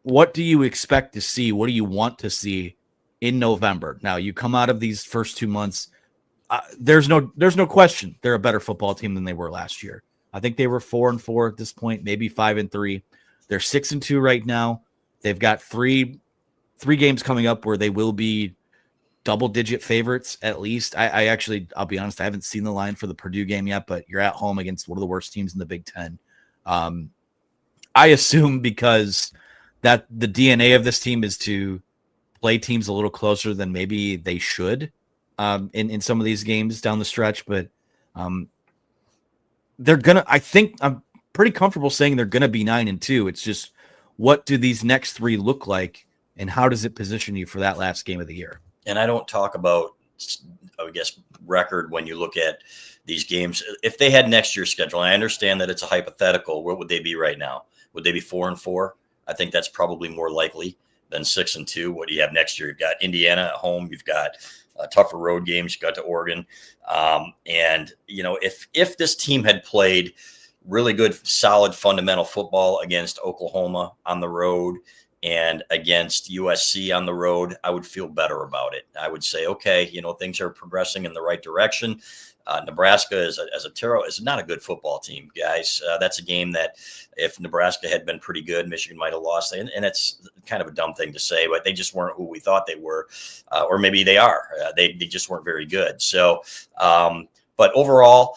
what do you expect to see? What do you want to see in November? Now, you come out of these first 2 months. There's no question they're a better football team than they were last year. I think they were 4-4 at this point, maybe 5-3. They're 6-2 right now. They've got three games coming up where they will be double-digit favorites at least. I actually, I'll be honest, I haven't seen the line for the Purdue game yet, but you're at home against one of the worst teams in the Big Ten. I assume because that the DNA of this team is to play teams a little closer than maybe they should in some of these games down the stretch, but they're gonna. I think I'm pretty comfortable saying they're gonna be 9-2. It's just, what do these next three look like, and how does it position you for that last game of the year? And I don't talk about, I guess, record when you look at these games. If they had next year's schedule, and I understand that it's a hypothetical, where would they be right now? Would they be 4-4? I think that's probably more likely than 6-2. What do you have next year? You've got Indiana at home. You've got tougher road games. You got to Oregon. And, you know, if this team had played really good, solid, fundamental football against Oklahoma on the road and against USC on the road, I would feel better about it. I would say, okay, you know, things are progressing in the right direction. Nebraska is not a good football team, guys. That's a game that if Nebraska had been pretty good, Michigan might have lost. And it's kind of a dumb thing to say, but they just weren't who we thought they were, or maybe they are. They just weren't very good. So, but overall,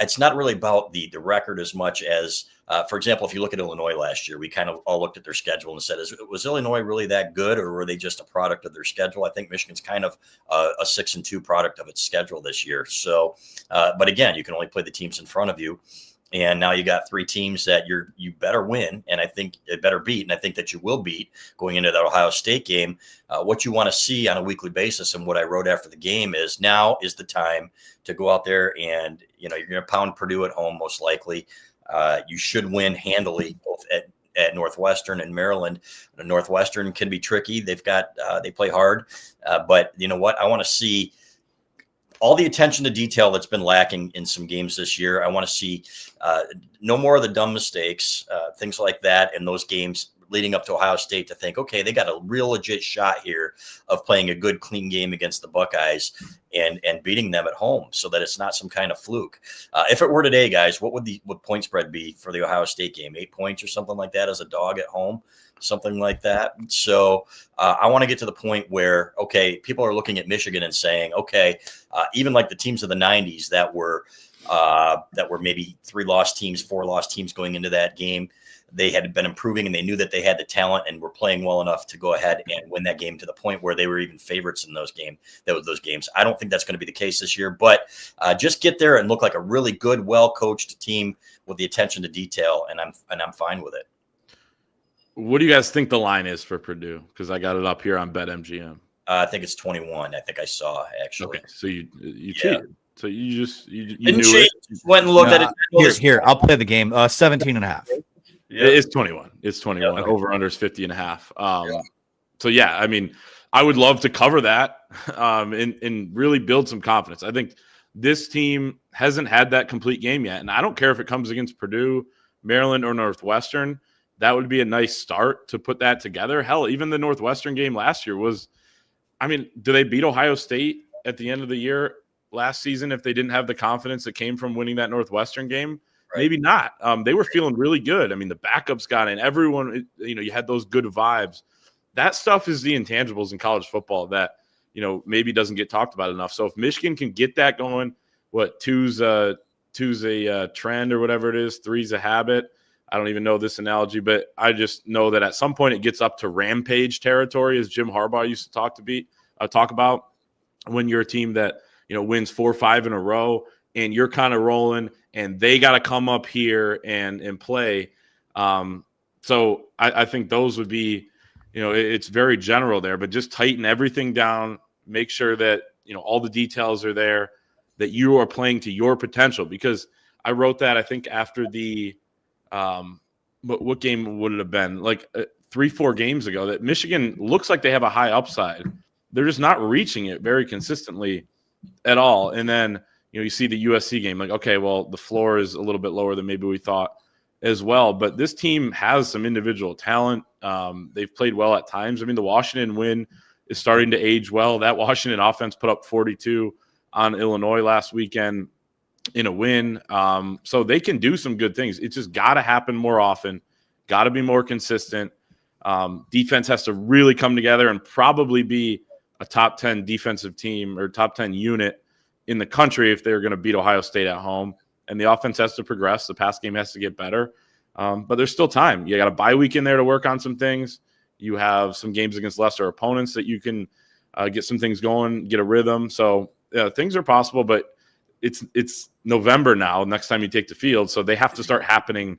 it's not really about the record as much as, for example, if you look at Illinois last year, we kind of all looked at their schedule and said, was Illinois really that good, or were they just a product of their schedule? I think Michigan's kind of a 6-2 product of its schedule this year. So, but again, you can only play the teams in front of you. And now you got three teams that you better win, and I think it better beat, and I think that you will beat going into that Ohio State game. What you want to see on a weekly basis, and what I wrote after the game is, now is the time to go out there and, you know, you're going to pound Purdue at home most likely. You should win handily both at Northwestern and Maryland. Northwestern can be tricky. They play hard, but you know what? I want to see all the attention to detail that's been lacking in some games this year. I want to see no more of the dumb mistakes, things like that in those games leading up to Ohio State, to think, okay, they got a real legit shot here of playing a good, clean game against the Buckeyes and beating them at home, so that it's not some kind of fluke. If it were today, guys, what would point spread be for the Ohio State game? 8 points or something like that as a dog at home, something like that. So I want to get to the point where, okay, people are looking at Michigan and saying, okay, even like the teams of the 90s that were maybe 3-loss teams, 4-loss teams going into that game, they had been improving and they knew that they had the talent and were playing well enough to go ahead and win that game to the point where they were even favorites in those games. I don't think that's going to be the case this year, but just get there and look like a really good, well-coached team with the attention to detail, and I'm fine with it. What do you guys think the line is for Purdue? Because I got it up here on BetMGM. I think it's 21. I think I saw, actually. Okay, so you cheated. So you Didn't knew cheat. it. Went and looked at it. Here, I'll play the game. 17.5. Yeah. It's 21. It's 21. Yeah. Over under is 50.5. So yeah, I mean, I would love to cover that and really build some confidence. I think this team hasn't had that complete game yet, and I don't care if it comes against Purdue, Maryland, or Northwestern. That would be a nice start to put that together. Hell, even the Northwestern game last year was, I mean, do they beat Ohio State at the end of the year last season if they didn't have the confidence that came from winning that Northwestern game? Right. Maybe not. They were feeling really good. I mean, the backups got in. Everyone, you had those good vibes. That stuff is the intangibles in college football that, maybe doesn't get talked about enough. So if Michigan can get that going, two's a trend or whatever it is, three's a habit. I don't even know this analogy, but I just know that at some point it gets up to rampage territory, as Jim Harbaugh used to talk about, when you're a team that, wins 4 or 5 in a row and you're kind of rolling and they got to come up here and play. So I think those would be, it's very general there, but just tighten everything down, make sure that, all the details are there, that you are playing to your potential. Because I wrote that, I think, after the what game would it have been? Like 3-4 games ago, that Michigan looks like they have a high upside. They're just not reaching it very consistently at all. And then, you see the USC game, like, okay, well, the floor is a little bit lower than maybe we thought as well. But this team has some individual talent. They've played well at times. I mean, the Washington win is starting to age well. That Washington offense put up 42 on Illinois last weekend in a win. So they can do some good things. It's just got to happen more often, got to be more consistent. Defense has to really come together and probably be a top 10 defensive team or top 10 unit in the country if they're going to beat Ohio State at home. And the offense has to progress. The pass game has to get better. But there's still time. You got a bye week in there to work on some things. You have some games against lesser opponents that you can get some things going, get a rhythm. So things are possible, but it's November now, next time you take the field. So they have to start happening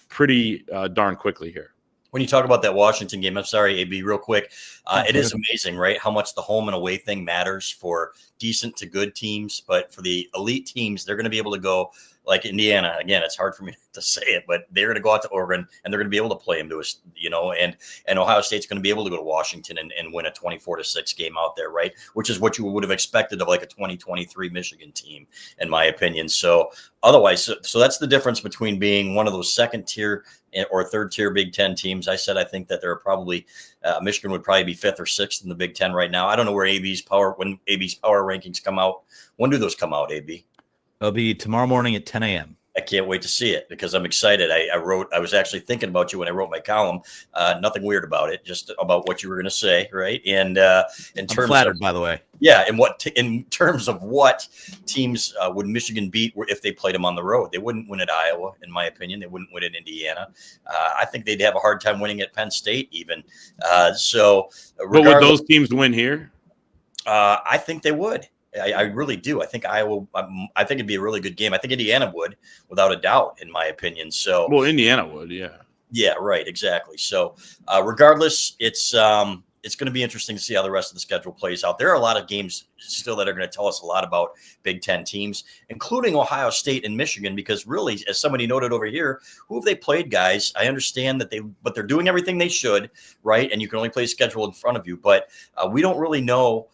pretty darn quickly here. When you talk about that Washington game, I'm sorry, AB, real quick. It is amazing, right, how much the home and away thing matters for decent to good teams. But for the elite teams, they're going to be able to go like Indiana. Again, it's hard for me to say it, but they're going to go out to Oregon and they're going to be able to play them to us, and Ohio State's going to be able to go to Washington and win a 24-6 game out there, right? Which is what you would have expected of like a 2023 Michigan team, in my opinion. So otherwise, so that's the difference between being one of those second tier or third tier Big Ten teams. I said I think that there are probably Michigan would probably be fifth or sixth in the Big Ten right now. I don't know where when AB's power rankings come out. When do those come out, AB? It'll be tomorrow morning at 10 a.m. I can't wait to see it because I'm excited. I was actually thinking about you when I wrote my column. Nothing weird about it, just about what you were going to say, right? And in terms I'm flattered, of, by the way. Yeah, and in terms of what teams would Michigan beat if they played them on the road? They wouldn't win at Iowa, in my opinion. They wouldn't win at Indiana. I think they'd have a hard time winning at Penn State, even. But would those teams win here? I think they would. I really do. I think Iowa. I think it'd be a really good game. I think Indiana would, without a doubt, in my opinion. So, well, Indiana would, yeah. Yeah, right, exactly. So, regardless, it's going to be interesting to see how the rest of the schedule plays out. There are a lot of games still that are going to tell us a lot about Big Ten teams, including Ohio State and Michigan, because really, as somebody noted over here, who have they played, guys? I understand that but they're doing everything they should, right? And you can only play a schedule in front of you, but we don't really know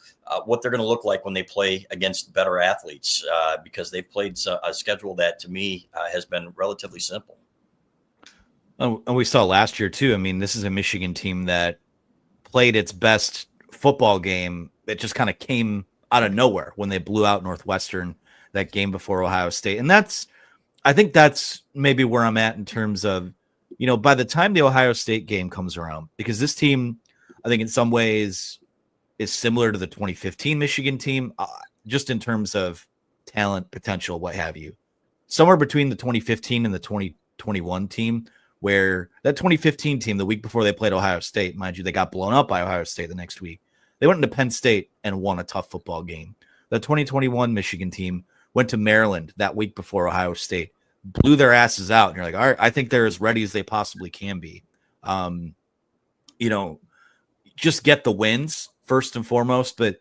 what they're going to look like when they play against better athletes because they've played a schedule that, to me, has been relatively simple. Oh, and we saw last year, too. I mean, this is a Michigan team that played its best football game. It just kind of came out of nowhere when they blew out Northwestern that game before Ohio State. And I think that's maybe where I'm at in terms of, by the time the Ohio State game comes around, because this team, I think in some ways is similar to the 2015 Michigan team, just in terms of talent, potential, what have you. Somewhere between the 2015 and the 2021 team, where that 2015 team, the week before they played Ohio State, mind you, they got blown up by Ohio State the next week. They went into Penn State and won a tough football game. The 2021 Michigan team went to Maryland that week before Ohio State, blew their asses out. And you're like, all right, I think they're as ready as they possibly can be. Just get the wins first and foremost, but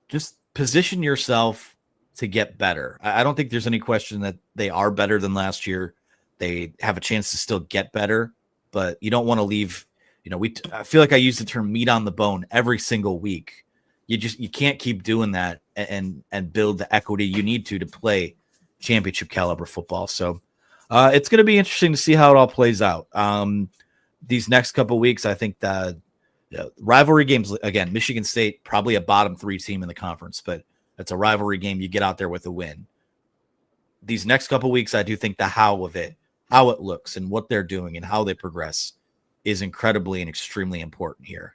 just position yourself to get better. I don't think there's any question that they are better than last year. They have a chance to still get better, but you don't want to leave. I feel like I use the term meat on the bone every single week. You can't keep doing that and build the equity you need to play championship caliber football. So it's going to be interesting to see how it all plays out. These next couple of weeks, I think the rivalry games, again, Michigan State, probably a bottom 3 team in the conference, but it's a rivalry game. You get out there with a win. These next couple of weeks, I do think the how of it, how it looks and what they're doing and how they progress is incredibly and extremely important here.